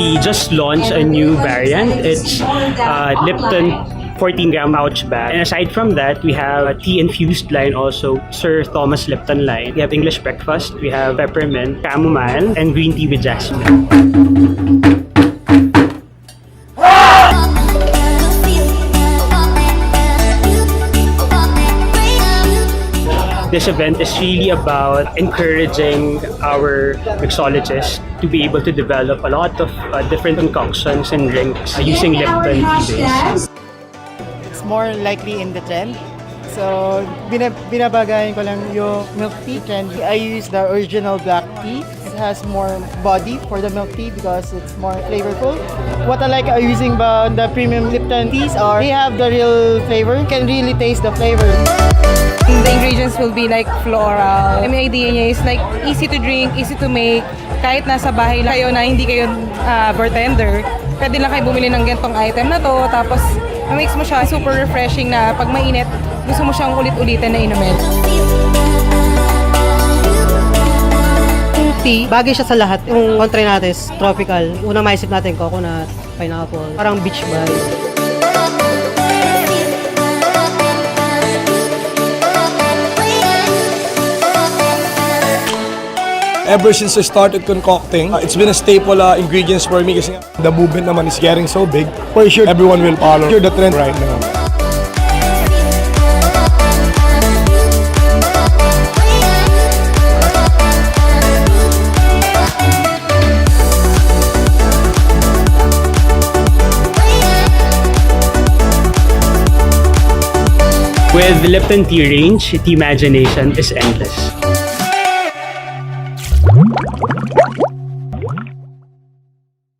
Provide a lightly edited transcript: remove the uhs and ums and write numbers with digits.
we just launched a new variant. It's Lipton 14-gram pouch bag. And aside from that, we have a tea-infused line also, Sir Thomas Lipton line. We have English breakfast, we have peppermint, chamomile, and green tea with jasmine. This event is really about encouraging our mixologists to be able to develop a lot of different concoctions and drinks using Lipton tea base. It's more likely in the trend. So, binabagayan ko lang yung milk tea trend. I use the original black tea. It has more body for the milk tea because it's more flavorful. What I like using the premium Lipton teas are they have the real flavor. You can really taste the flavor. The ingredients will be like floral. Yung idea niya is like easy to drink, easy to make. Kahit nasa bahay lang kayo na hindi kayo bartender, pwede lang kayo bumili ng gantong item na to. Tapos, makes mo siya super refreshing na pag mainit, gusto mo siyang ulit-ulitin na inumin. Yung tea, bagay siya sa lahat. Yung country natin is tropical. Unang maisip natin, coconut, pineapple, parang beach vibe. Ever since I started concocting, it's been a staple ingredients for me kasi the movement naman is getting so big. For sure, everyone will follow the trend right now. With the Lipton tea range, TEA-magination is endless.